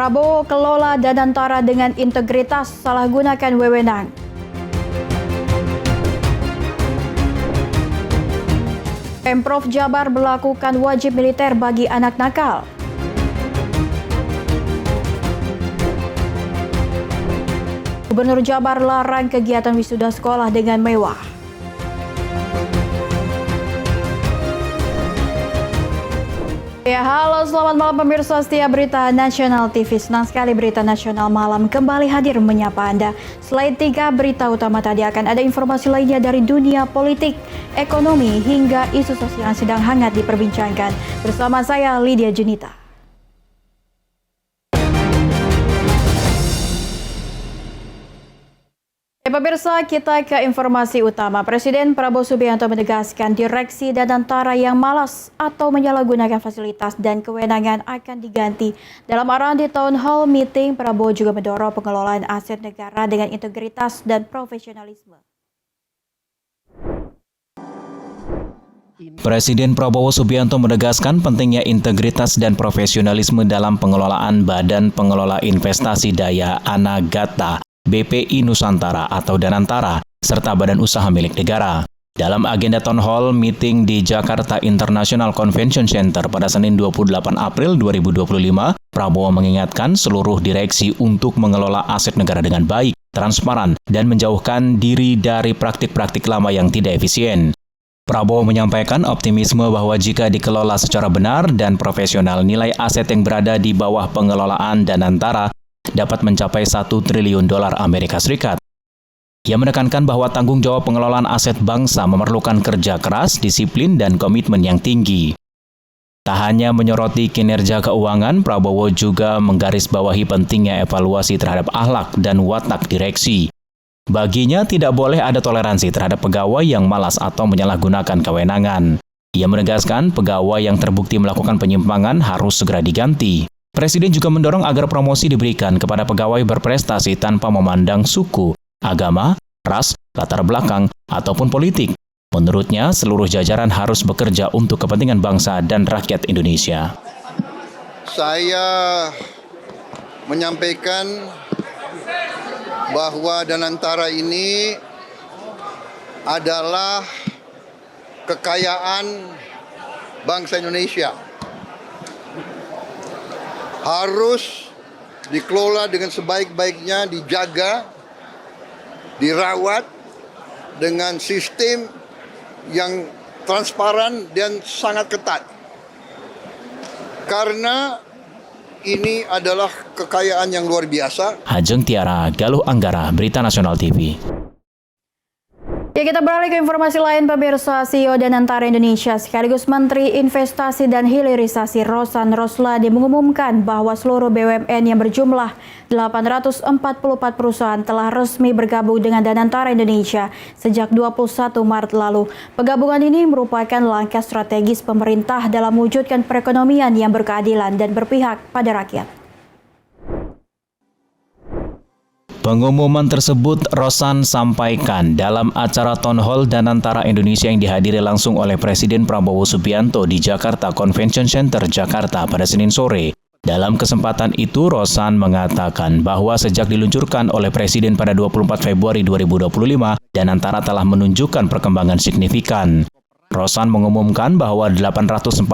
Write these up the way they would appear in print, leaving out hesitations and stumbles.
Prabowo kelola Danantara dengan integritas, salah gunakan wewenang. Pemprov Jabar berlakukan wajib militer bagi anak nakal. Gubernur Jabar larang kegiatan wisuda sekolah dengan mewah. Ya, halo, selamat malam pemirsa setia Berita Nasional TV. Senang sekali Berita Nasional Malam kembali hadir menyapa Anda. Selain 3 berita utama tadi, akan ada informasi lainnya dari dunia politik, ekonomi, hingga isu sosial yang sedang hangat diperbincangkan. Bersama saya, Lydia Junita. Pemirsa, kita ke informasi utama. Presiden Prabowo Subianto menegaskan direksi Danantara yang malas atau menyalahgunakan fasilitas dan kewenangan akan diganti. Dalam arahan di Town Hall Meeting, Prabowo juga mendorong pengelolaan aset negara dengan integritas dan profesionalisme. Presiden Prabowo Subianto menegaskan pentingnya integritas dan profesionalisme dalam pengelolaan Badan Pengelola Investasi Daya Anagata BPI Nusantara atau Danantara, serta badan usaha milik negara. Dalam agenda Town Hall Meeting di Jakarta International Convention Center pada Senin 28 April 2025, Prabowo mengingatkan seluruh direksi untuk mengelola aset negara dengan baik, transparan, dan menjauhkan diri dari praktik-praktik lama yang tidak efisien. Prabowo menyampaikan optimisme bahwa jika dikelola secara benar dan profesional, nilai aset yang berada di bawah pengelolaan Danantara dapat mencapai $1 triliun Amerika Serikat. Ia menekankan bahwa tanggung jawab pengelolaan aset bangsa memerlukan kerja keras, disiplin, dan komitmen yang tinggi. Tak hanya menyoroti kinerja keuangan, Prabowo juga menggarisbawahi pentingnya evaluasi terhadap akhlak dan watak direksi. Baginya tidak boleh ada toleransi terhadap pegawai yang malas atau menyalahgunakan kewenangan. Ia menegaskan pegawai yang terbukti melakukan penyimpangan harus segera diganti. Presiden juga mendorong agar promosi diberikan kepada pegawai berprestasi tanpa memandang suku, agama, ras, latar belakang, ataupun politik. Menurutnya, seluruh jajaran harus bekerja untuk kepentingan bangsa dan rakyat Indonesia. Saya menyampaikan bahwa Danantara ini adalah kekayaan bangsa Indonesia. Harus dikelola dengan sebaik-baiknya, dijaga, dirawat dengan sistem yang transparan dan sangat ketat. Karena ini adalah kekayaan yang luar biasa. Ajeng Tiara, Galuh Anggara, Berita Nasional TV. Ya, kita beralih ke informasi lain pemirsa. CEO Danantara Indonesia sekaligus Menteri Investasi dan Hilirisasi Rosan Rosladi mengumumkan bahwa seluruh BUMN yang berjumlah 844 perusahaan telah resmi bergabung dengan Danantara Indonesia sejak 21 Maret lalu. Penggabungan ini merupakan langkah strategis pemerintah dalam mewujudkan perekonomian yang berkeadilan dan berpihak pada rakyat. Pengumuman tersebut Rosan sampaikan dalam acara Town Hall Danantara Indonesia yang dihadiri langsung oleh Presiden Prabowo Subianto di Jakarta Convention Center, Jakarta pada Senin sore. Dalam kesempatan itu, Rosan mengatakan bahwa sejak diluncurkan oleh Presiden pada 24 Februari 2025, Danantara telah menunjukkan perkembangan signifikan. Rosan mengumumkan bahwa 844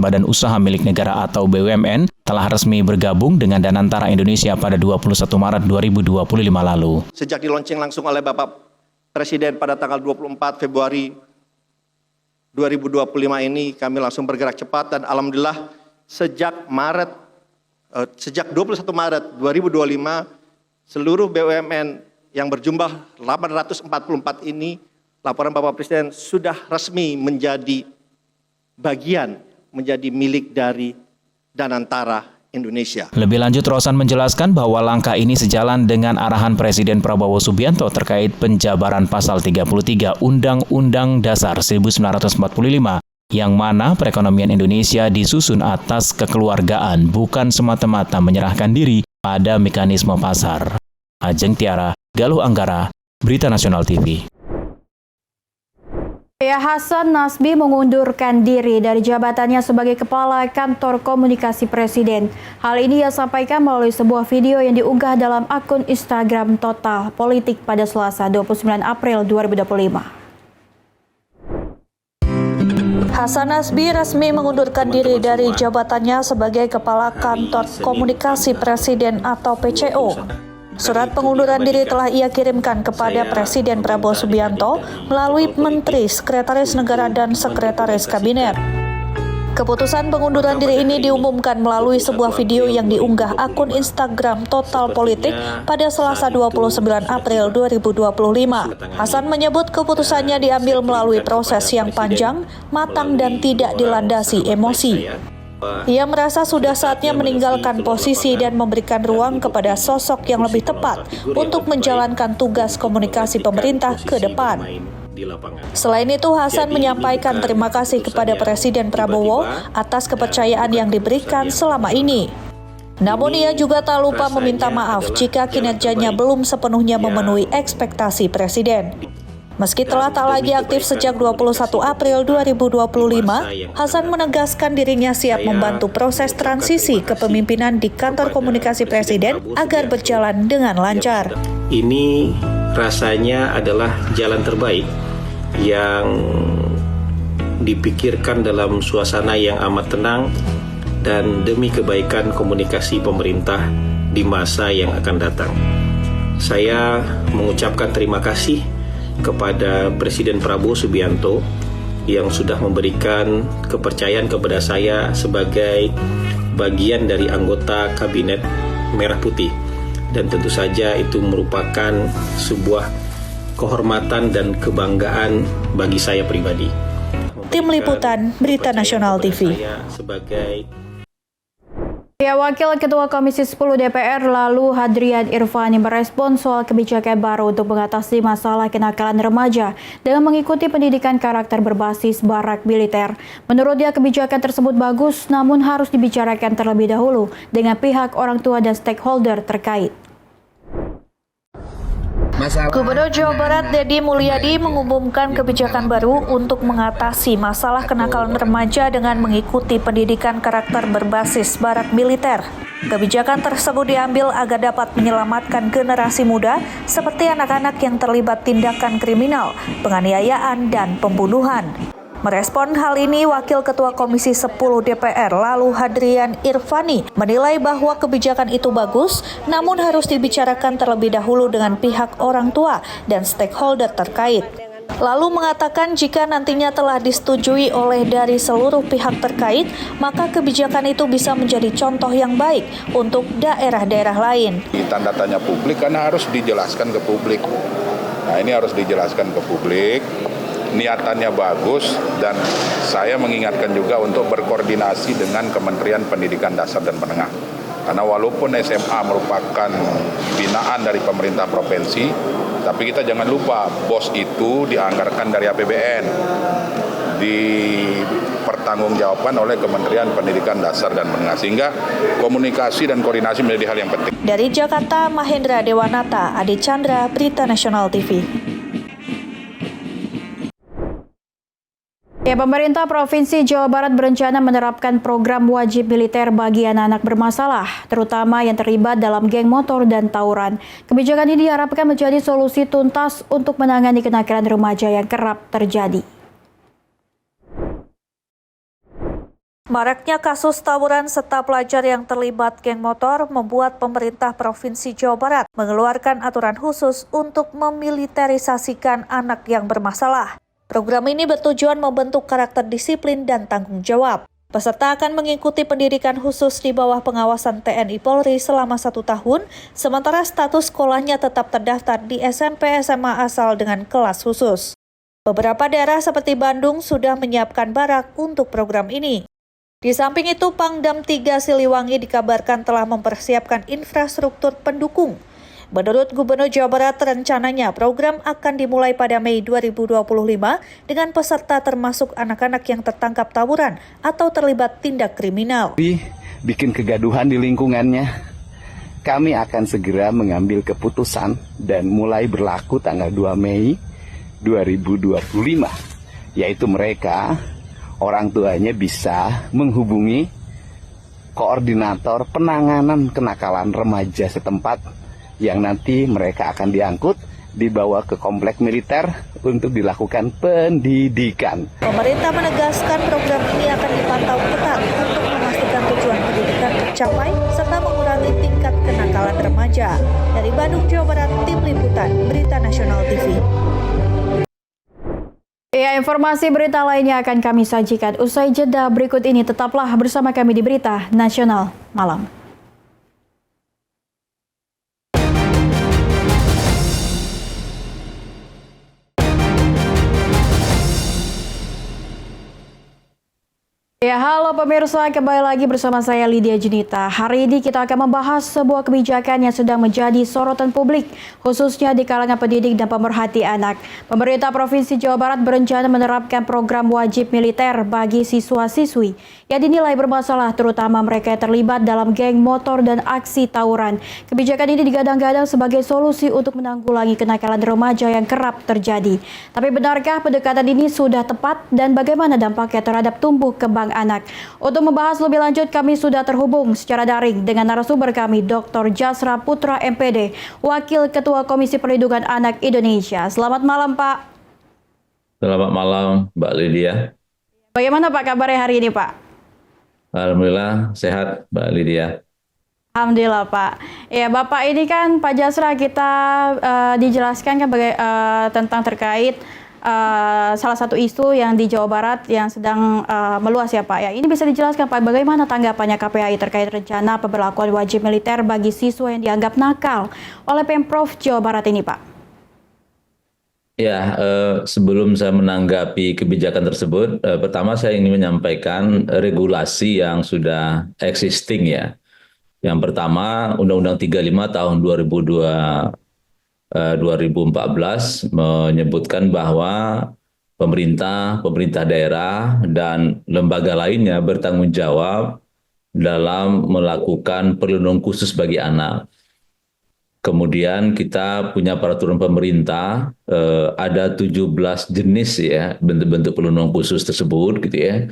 badan usaha milik negara atau BUMN telah resmi bergabung dengan Danantara Indonesia pada 21 Maret 2025 lalu. Sejak dilaunching langsung oleh Bapak Presiden pada tanggal 24 Februari 2025 ini, kami langsung bergerak cepat dan alhamdulillah sejak 21 Maret 2025 seluruh BUMN yang berjumlah 844 ini, laporan Bapak Presiden sudah resmi menjadi bagian, menjadi milik dari Danantara Indonesia. Lebih lanjut, Rosan menjelaskan bahwa langkah ini sejalan dengan arahan Presiden Prabowo Subianto terkait penjabaran pasal 33 Undang-Undang Dasar 1945, yang mana perekonomian Indonesia disusun atas kekeluargaan, bukan semata-mata menyerahkan diri pada mekanisme pasar. Ajeng Tiara, Galuh Anggara, Berita Nasional TV. Hasan Nasbi mengundurkan diri dari jabatannya sebagai Kepala Kantor Komunikasi Presiden. Hal ini ia sampaikan melalui sebuah video yang diunggah dalam akun Instagram Total Politik pada Selasa 29 April 2025. Hasan Nasbi resmi mengundurkan diri dari jabatannya sebagai Kepala Kantor Komunikasi Presiden atau PCO. Surat pengunduran diri telah ia kirimkan kepada Presiden Prabowo Subianto melalui Menteri, Sekretaris Negara, dan Sekretaris Kabinet. Keputusan pengunduran diri ini diumumkan melalui sebuah video yang diunggah akun Instagram Total Politik pada Selasa 29 April 2025. Hasan menyebut keputusannya diambil melalui proses yang panjang, matang, dan tidak dilandasi emosi. Ia merasa sudah saatnya meninggalkan posisi dan memberikan ruang kepada sosok yang lebih tepat untuk menjalankan tugas komunikasi pemerintah ke depan. Selain itu, Hasan menyampaikan terima kasih kepada Presiden Prabowo atas kepercayaan yang diberikan selama ini. Namun ia juga tak lupa meminta maaf jika kinerjanya belum sepenuhnya memenuhi ekspektasi Presiden. Meski telah tak lagi aktif sejak 21 April 2025, Hasan menegaskan dirinya siap membantu proses transisi kepemimpinan di Kantor Komunikasi Presiden agar berjalan dengan lancar. Ini rasanya adalah jalan terbaik yang dipikirkan dalam suasana yang amat tenang dan demi kebaikan komunikasi pemerintah di masa yang akan datang. Saya mengucapkan terima kasih kepada Presiden Prabowo Subianto yang sudah memberikan kepercayaan kepada saya sebagai bagian dari anggota Kabinet Merah Putih, dan tentu saja itu merupakan sebuah kehormatan dan kebanggaan bagi saya pribadi. Tim Liputan Berita Nasional TV. Wakil Ketua Komisi 10 DPR lalu Hadrian Irfani merespon soal kebijakan baru untuk mengatasi masalah kenakalan remaja dengan mengikuti pendidikan karakter berbasis barak militer. Menurut dia, kebijakan tersebut bagus, namun harus dibicarakan terlebih dahulu dengan pihak orang tua dan stakeholder terkait. Gubernur Jawa Barat Deddy Mulyadi mengumumkan kebijakan baru untuk mengatasi masalah kenakalan remaja dengan mengikuti pendidikan karakter berbasis barak militer. Kebijakan tersebut diambil agar dapat menyelamatkan generasi muda seperti anak-anak yang terlibat tindakan kriminal, penganiayaan, dan pembunuhan. Merespon hal ini, Wakil Ketua Komisi 10 DPR lalu Hadrian Irfani menilai bahwa kebijakan itu bagus, namun harus dibicarakan terlebih dahulu dengan pihak orang tua dan stakeholder terkait. Lalu mengatakan jika nantinya telah disetujui oleh dari seluruh pihak terkait, maka kebijakan itu bisa menjadi contoh yang baik untuk daerah-daerah lain. Tanda tanya publik kan harus dijelaskan ke publik. Nah, ini harus dijelaskan ke publik. Niatannya bagus, dan saya mengingatkan juga untuk berkoordinasi dengan Kementerian Pendidikan Dasar dan Menengah. Karena walaupun SMA merupakan binaan dari pemerintah provinsi, tapi kita jangan lupa BOS itu dianggarkan dari APBN, dipertanggungjawabkan oleh Kementerian Pendidikan Dasar dan Menengah, sehingga komunikasi dan koordinasi menjadi hal yang penting. Dari Jakarta, Mahendra Dewanata, Adi Chandra, Berita Nasional TV. Pemerintah Provinsi Jawa Barat berencana menerapkan program wajib militer bagi anak-anak bermasalah, terutama yang terlibat dalam geng motor dan tawuran. Kebijakan ini diharapkan menjadi solusi tuntas untuk menangani kenakalan remaja yang kerap terjadi. Maraknya kasus tawuran serta pelajar yang terlibat geng motor membuat pemerintah Provinsi Jawa Barat mengeluarkan aturan khusus untuk memiliterisasikan anak yang bermasalah. Program ini bertujuan membentuk karakter disiplin dan tanggung jawab. Peserta akan mengikuti pendidikan khusus di bawah pengawasan TNI Polri selama 1 tahun, sementara status sekolahnya tetap terdaftar di SMP SMA asal dengan kelas khusus. Beberapa daerah seperti Bandung sudah menyiapkan barak untuk program ini. Di samping itu, Pangdam 3 Siliwangi dikabarkan telah mempersiapkan infrastruktur pendukung. Menurut Gubernur Jawa Barat, rencananya program akan dimulai pada Mei 2025 dengan peserta termasuk anak-anak yang tertangkap tawuran atau terlibat tindak kriminal. Bikin kegaduhan di lingkungannya, kami akan segera mengambil keputusan dan mulai berlaku tanggal 2 Mei 2025. yaitu mereka, orang tuanya bisa menghubungi koordinator penanganan kenakalan remaja setempat yang nanti mereka akan diangkut, dibawa ke komplek militer untuk dilakukan pendidikan. Pemerintah menegaskan program ini akan dipantau ketat untuk memastikan tujuan pendidikan tercapai serta mengurangi tingkat kenakalan remaja. Dari Bandung, Jawa Barat, Tim Liputan Berita Nasional TV. Ya, informasi berita lainnya akan kami sajikan usai jeda berikut ini. Tetaplah bersama kami di Berita Nasional Malam. Ya, halo pemirsa, kembali lagi bersama saya Lydia Junita. Hari ini kita akan membahas sebuah kebijakan yang sedang menjadi sorotan publik, khususnya di kalangan pendidik dan pemerhati anak. Pemerintah Provinsi Jawa Barat berencana menerapkan program wajib militer bagi siswa-siswi yang dinilai bermasalah, terutama mereka yang terlibat dalam geng motor dan aksi tawuran. Kebijakan ini digadang-gadang sebagai solusi untuk menanggulangi kenakalan remaja yang kerap terjadi. Tapi benarkah pendekatan ini sudah tepat dan bagaimana dampaknya terhadap tumbuh kembang anak? Untuk membahas lebih lanjut, kami sudah terhubung secara daring dengan narasumber kami, Dr. Jasra Putra MPD, Wakil Ketua Komisi Perlindungan Anak Indonesia. Selamat malam, Pak. Selamat malam, Mbak Lydia. Bagaimana Pak kabarnya hari ini, Pak? Alhamdulillah sehat, Mbak Lydia. Alhamdulillah, Pak. Ya, Bapak ini kan Pak Jasra, kita dijelaskan kan tentang terkait salah satu isu yang di Jawa Barat yang sedang meluas ya Pak. Ya, ini bisa dijelaskan Pak, bagaimana tanggapannya KPAI terkait rencana pemberlakuan wajib militer bagi siswa yang dianggap nakal oleh Pemprov Jawa Barat ini, Pak? Ya, sebelum saya menanggapi kebijakan tersebut, pertama saya ingin menyampaikan regulasi yang sudah existing ya. Yang pertama, Undang-Undang 35 tahun 2014 menyebutkan bahwa pemerintah daerah, dan lembaga lainnya bertanggung jawab dalam melakukan perlindungan khusus bagi anak. Kemudian kita punya peraturan pemerintah, ada 17 jenis ya bentuk-bentuk perlindungan khusus tersebut gitu ya.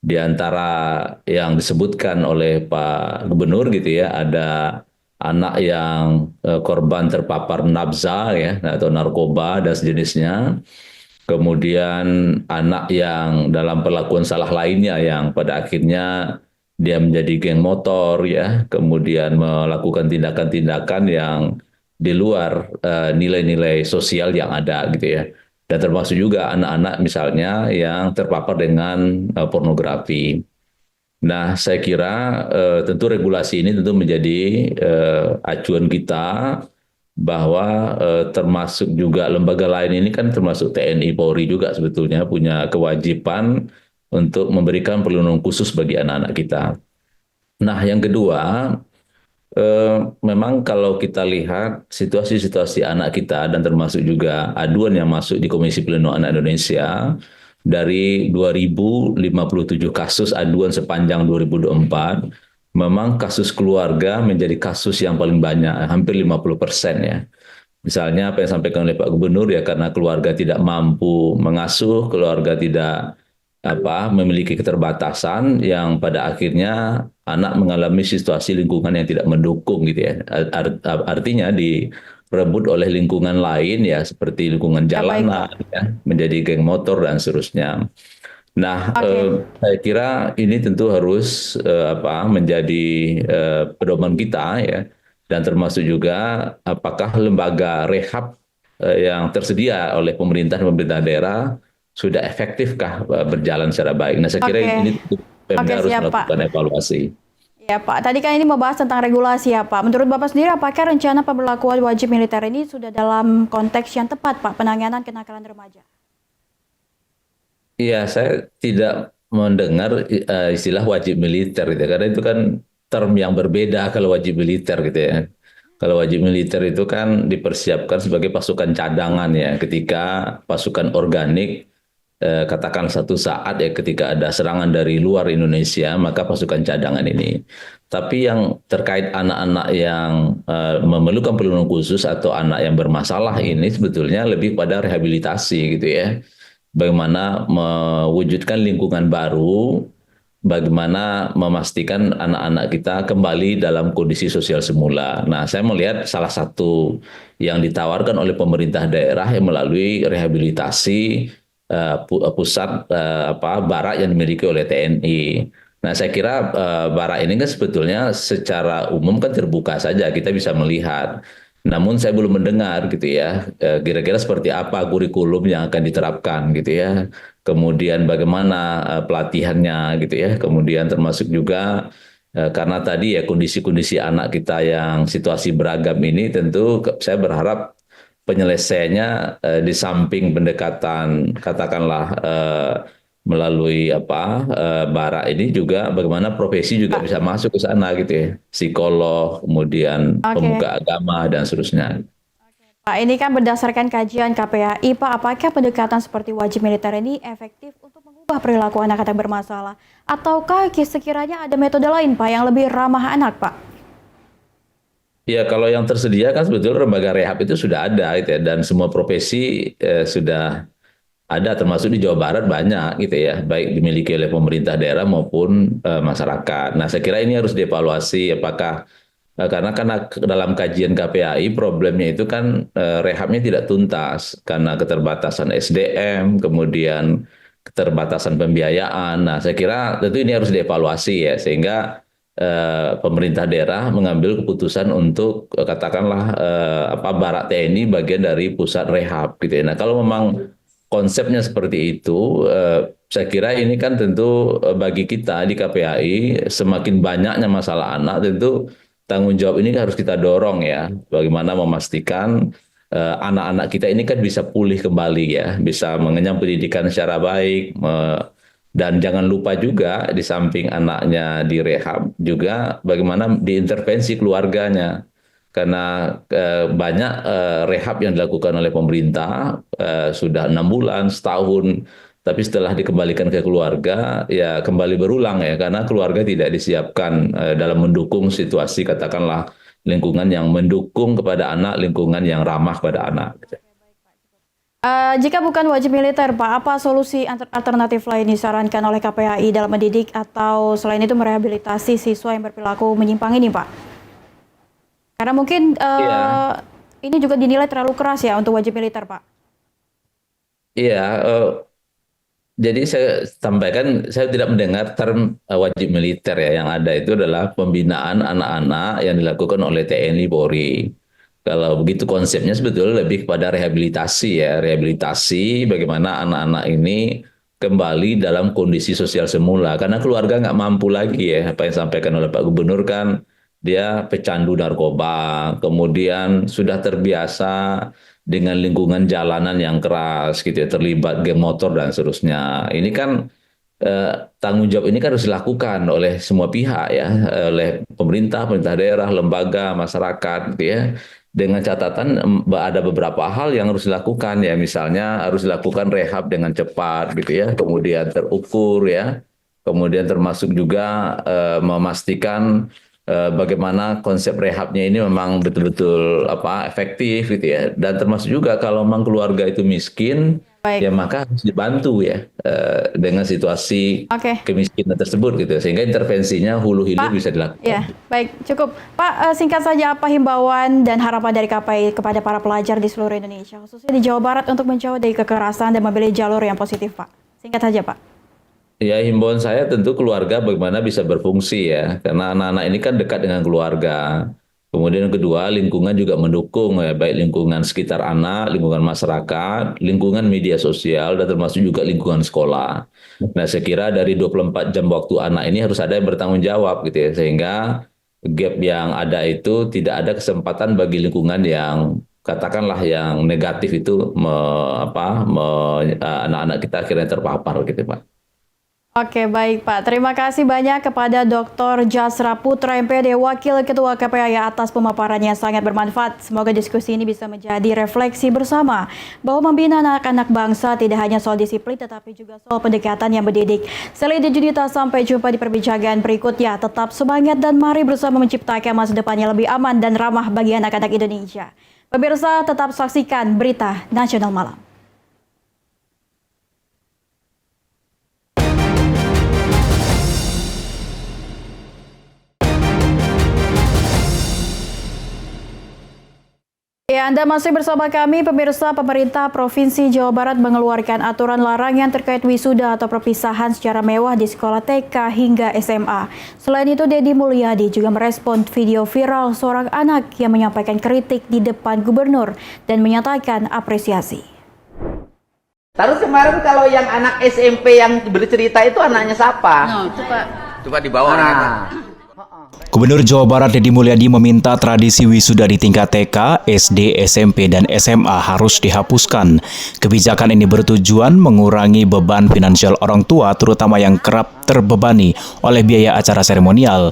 Di antara yang disebutkan oleh Pak Gubernur gitu ya, ada anak yang korban terpapar nabza ya atau narkoba dan sejenisnya. Kemudian anak yang dalam perlakuan salah lainnya yang pada akhirnya dia menjadi geng motor ya, kemudian melakukan tindakan-tindakan yang di luar nilai-nilai sosial yang ada gitu ya. Dan termasuk juga anak-anak misalnya yang terpapar dengan pornografi. Nah, saya kira tentu regulasi ini tentu menjadi acuan kita bahwa termasuk juga lembaga lain ini kan termasuk TNI Polri juga sebetulnya punya kewajiban untuk memberikan perlindungan khusus bagi anak-anak kita. Nah, yang kedua, memang kalau kita lihat situasi-situasi anak kita dan termasuk juga aduan yang masuk di Komisi Perlindungan Anak Indonesia, dari 2057 kasus aduan sepanjang 2024, memang kasus keluarga menjadi kasus yang paling banyak, hampir 50% ya. Misalnya apa yang disampaikan oleh Pak Gubernur ya, karena keluarga tidak mampu mengasuh, keluarga tidak memiliki keterbatasan yang pada akhirnya anak mengalami situasi lingkungan yang tidak mendukung gitu ya. Artinya direbut oleh lingkungan lain ya, seperti lingkungan jalanan ya, menjadi geng motor dan seterusnya. Nah, saya kira ini tentu harus menjadi pedoman kita ya, dan termasuk juga apakah lembaga rehab yang tersedia oleh pemerintah dan pemerintah daerah sudah efektifkah berjalan secara baik. Nah, saya kira ini Pemda harus melakukan evaluasi. Ya Pak, tadi kan ini membahas tentang regulasi ya Pak. Menurut Bapak sendiri, apakah rencana pemberlakuan wajib militer ini sudah dalam konteks yang tepat Pak, penanganan kenakalan remaja? Iya, saya tidak mendengar istilah wajib militer gitu, karena itu kan term yang berbeda kalau wajib militer gitu ya. Kalau wajib militer itu kan dipersiapkan sebagai pasukan cadangan ya, ketika pasukan organik katakan satu saat ya ketika ada serangan dari luar Indonesia, maka pasukan cadangan ini. Tapi yang terkait anak-anak yang memerlukan perlindungan khusus atau anak yang bermasalah ini sebetulnya lebih pada rehabilitasi gitu ya. bagaimana mewujudkan lingkungan baru, bagaimana memastikan anak-anak kita kembali dalam kondisi sosial semula. Nah, saya melihat salah satu yang ditawarkan oleh pemerintah daerah yang melalui rehabilitasi pusat barak yang dimiliki oleh TNI. Nah, saya kira barak ini kan sebetulnya secara umum kan terbuka saja, kita bisa melihat. Namun saya belum mendengar gitu ya, kira-kira seperti apa kurikulum yang akan diterapkan gitu ya. Kemudian bagaimana pelatihannya gitu ya. Kemudian termasuk juga karena tadi ya kondisi-kondisi anak kita yang situasi beragam ini tentu saya berharap penyelesaiannya di samping pendekatan katakanlah melalui barak ini juga bagaimana profesi juga bisa masuk ke sana gitu ya, psikolog, kemudian pemuka agama dan seterusnya. Pak, ini kan berdasarkan kajian KPAI, Pak, apakah pendekatan seperti wajib militer ini efektif untuk mengubah perilaku anak-anak bermasalah? Ataukah sekiranya ada metode lain, Pak, yang lebih ramah anak, Pak? Ya, kalau yang tersedia kan sebetulnya lembaga rehab itu sudah ada gitu ya, dan semua profesi sudah ada, termasuk di Jawa Barat banyak gitu ya, baik dimiliki oleh pemerintah daerah maupun masyarakat. Nah, saya kira ini harus dievaluasi apakah karena dalam kajian KPAI problemnya itu kan rehabnya tidak tuntas karena keterbatasan SDM, kemudian keterbatasan pembiayaan. Nah, saya kira tentu ini harus dievaluasi ya, sehingga pemerintah daerah mengambil keputusan untuk katakanlah barak TNI bagian dari pusat rehab gitu ya. Nah, kalau memang konsepnya seperti itu, saya kira ini kan tentu bagi kita di KPAI semakin banyaknya masalah anak, tentu tanggung jawab ini harus kita dorong ya, bagaimana memastikan anak-anak kita ini kan bisa pulih kembali ya, bisa mengenyam pendidikan secara baik, dan jangan lupa juga di samping anaknya direhab juga bagaimana diintervensi keluarganya. Karena banyak rehab yang dilakukan oleh pemerintah sudah 6 bulan, setahun, tapi setelah dikembalikan ke keluarga ya kembali berulang ya, karena keluarga tidak disiapkan dalam mendukung situasi katakanlah lingkungan yang mendukung kepada anak, lingkungan yang ramah pada anak. Jika bukan wajib militer, Pak, apa solusi alternatif lain disarankan oleh KPAI dalam mendidik atau selain itu merehabilitasi siswa yang berperilaku menyimpang ini, Pak? Karena mungkin ini juga dinilai terlalu keras ya untuk wajib militer, Pak. Iya, jadi saya sampaikan, saya tidak mendengar term wajib militer ya. Yang ada itu adalah pembinaan anak-anak yang dilakukan oleh TNI Polri. Kalau begitu konsepnya sebetulnya lebih kepada rehabilitasi ya, rehabilitasi bagaimana anak-anak ini kembali dalam kondisi sosial semula. Karena keluarga nggak mampu lagi ya, apa yang disampaikan oleh Pak Gubernur kan, dia pecandu narkoba, kemudian sudah terbiasa dengan lingkungan jalanan yang keras, gitu ya, terlibat geng motor dan seterusnya. Ini kan tanggung jawab ini kan harus dilakukan oleh semua pihak ya, oleh pemerintah, pemerintah daerah, lembaga, masyarakat, gitu ya. Dengan catatan ada beberapa hal yang harus dilakukan ya, misalnya harus dilakukan rehab dengan cepat, gitu ya, kemudian terukur ya, kemudian termasuk juga memastikan bagaimana konsep rehabnya ini memang betul-betul efektif gitu ya, dan termasuk juga kalau memang keluarga itu miskin, ya maka harus dibantu ya dengan situasi kemiskinan tersebut gitu, sehingga intervensinya hulu hilir bisa dilakukan. Ya, baik, cukup. Pak, singkat saja apa himbauan dan harapan dari KPAI kepada para pelajar di seluruh Indonesia, khususnya di Jawa Barat untuk menjauh dari kekerasan dan memilih jalur yang positif, Pak? Singkat saja, Pak. Ya, himbauan saya tentu keluarga bagaimana bisa berfungsi ya, karena anak-anak ini kan dekat dengan keluarga. Kemudian yang kedua, lingkungan juga mendukung ya, baik lingkungan sekitar anak, lingkungan masyarakat, lingkungan media sosial, dan termasuk juga lingkungan sekolah. Nah, saya kira dari 24 jam waktu anak ini harus ada yang bertanggung jawab gitu ya, sehingga gap yang ada itu tidak ada kesempatan bagi lingkungan yang katakanlah yang negatif itu anak-anak kita akhirnya terpapar gitu, Pak. Oke, baik Pak. Terima kasih banyak kepada Dr. Jasra Putra MPD, Wakil Ketua KPAI atas pemaparannya sangat bermanfaat. Semoga diskusi ini bisa menjadi refleksi bersama bahwa membina anak-anak bangsa tidak hanya soal disiplin tetapi juga soal pendekatan yang mendidik. Saya Lydia Junita, sampai jumpa di perbincangan berikutnya. Tetap semangat dan mari bersama menciptakan masa depan yang lebih aman dan ramah bagi anak-anak Indonesia. Pemirsa, tetap saksikan Berita Nasional Malam. Ya, Anda masih bersama kami, pemirsa. Pemerintah Provinsi Jawa Barat mengeluarkan aturan larangan terkait wisuda atau perpisahan secara mewah di sekolah TK hingga SMA. Selain itu, Deddy Mulyadi juga merespon video viral seorang anak yang menyampaikan kritik di depan gubernur dan menyatakan apresiasi. Terus kemarin kalau yang anak SMP yang bercerita itu anaknya siapa? Itu Pak. Coba di bawah. Gubernur Jawa Barat Deddy Mulyadi meminta tradisi wisuda di tingkat TK, SD, SMP, dan SMA harus dihapuskan. Kebijakan ini bertujuan mengurangi beban finansial orang tua, terutama yang kerap terbebani oleh biaya acara seremonial.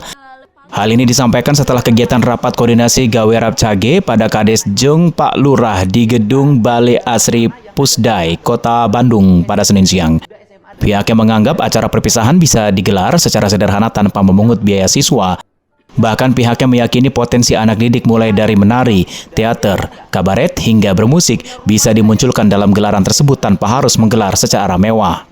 Hal ini disampaikan setelah kegiatan rapat koordinasi Gawe Rapcage pada Kades Jeung Pak Lurah di Gedung Balai Asri Pusdai, Kota Bandung pada Senin siang. Pihaknya menganggap acara perpisahan bisa digelar secara sederhana tanpa memungut biaya siswa. Bahkan pihaknya meyakini potensi anak didik mulai dari menari, teater, kabaret, hingga bermusik bisa dimunculkan dalam gelaran tersebut tanpa harus menggelar secara mewah.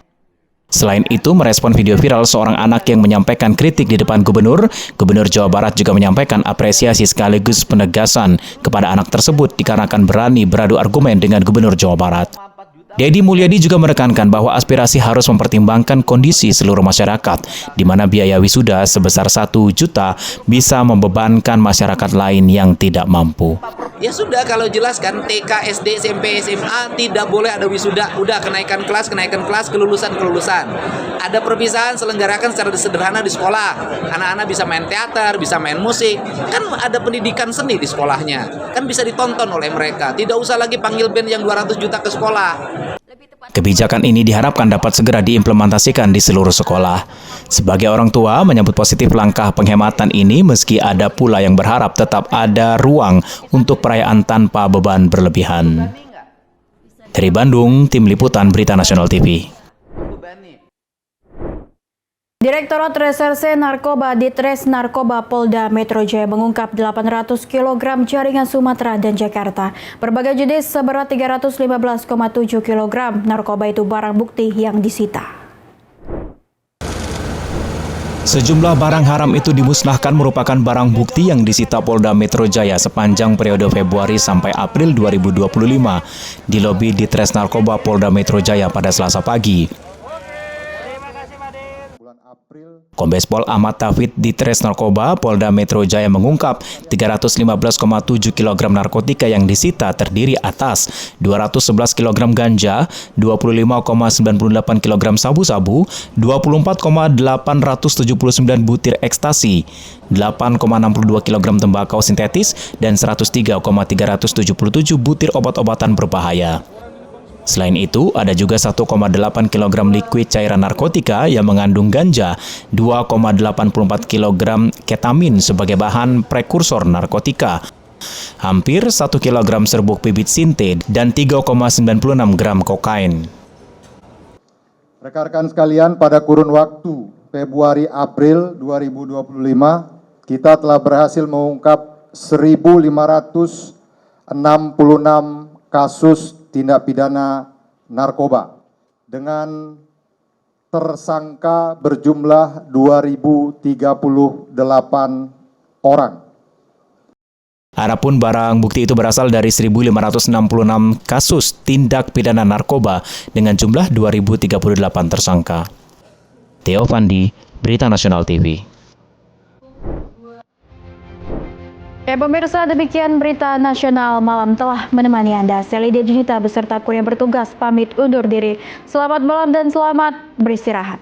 Selain itu, merespon video viral seorang anak yang menyampaikan kritik di depan gubernur, Gubernur Jawa Barat juga menyampaikan apresiasi sekaligus penegasan kepada anak tersebut dikarenakan berani beradu argumen dengan Gubernur Jawa Barat. Deddy Mulyadi juga menekankan bahwa aspirasi harus mempertimbangkan kondisi seluruh masyarakat, di mana biaya wisuda sebesar 1 juta bisa membebankan masyarakat lain yang tidak mampu. Ya sudah, kalau jelaskan TK, SD, SMP, SMA tidak boleh ada wisuda. Udah kenaikan kelas, kelulusan. Ada perpisahan selenggarakan secara sederhana di sekolah. Anak-anak bisa main teater, bisa main musik. Kan ada pendidikan seni di sekolahnya. Kan bisa ditonton oleh mereka. Tidak usah lagi panggil band yang 200 juta ke sekolah. Kebijakan ini diharapkan dapat segera diimplementasikan di seluruh sekolah. Sebagai orang tua, menyambut positif langkah penghematan ini meski ada pula yang berharap tetap ada ruang untuk perayaan tanpa beban berlebihan. Dari Bandung, Tim Liputan Berita Nasional TV. Direktorat Reserse Narkoba Ditres Narkoba Polda Metro Jaya mengungkap 800 kg jaringan Sumatera dan Jakarta. Berbagai jenis seberat 315,7 kg narkoba itu barang bukti yang disita. Sejumlah barang haram itu dimusnahkan merupakan barang bukti yang disita Polda Metro Jaya sepanjang periode Februari sampai April 2025 di lobi Ditres Narkoba Polda Metro Jaya pada Selasa pagi. Kombes Pol Ahmad Tauhid Ditres Narkoba Polda Metro Jaya mengungkap 315,7 kg narkotika yang disita terdiri atas 211 kg ganja, 25,98 kg sabu-sabu, 24,879 butir ekstasi, 8,62 kg tembakau sintetis, dan 103,377 butir obat-obatan berbahaya. Selain itu, ada juga 1,8 kg liquid cairan narkotika yang mengandung ganja, 2,84 kg ketamin sebagai bahan prekursor narkotika, hampir 1 kg serbuk bibit sinte, dan 3,96 gram kokain. Rekan-rekan sekalian, pada kurun waktu Februari-April 2025, kita telah berhasil mengungkap 1.566 kasus tindak pidana narkoba dengan tersangka berjumlah 2.038 orang. Adapun barang bukti itu berasal dari 1.566 kasus tindak pidana narkoba dengan jumlah 2.038 tersangka. Theo Fandi, Berita Nasional TV. Ya pemirsa, demikian Berita Nasional malam telah menemani Anda. Saya Lydia Junita beserta kru yang bertugas pamit undur diri. Selamat malam dan selamat beristirahat.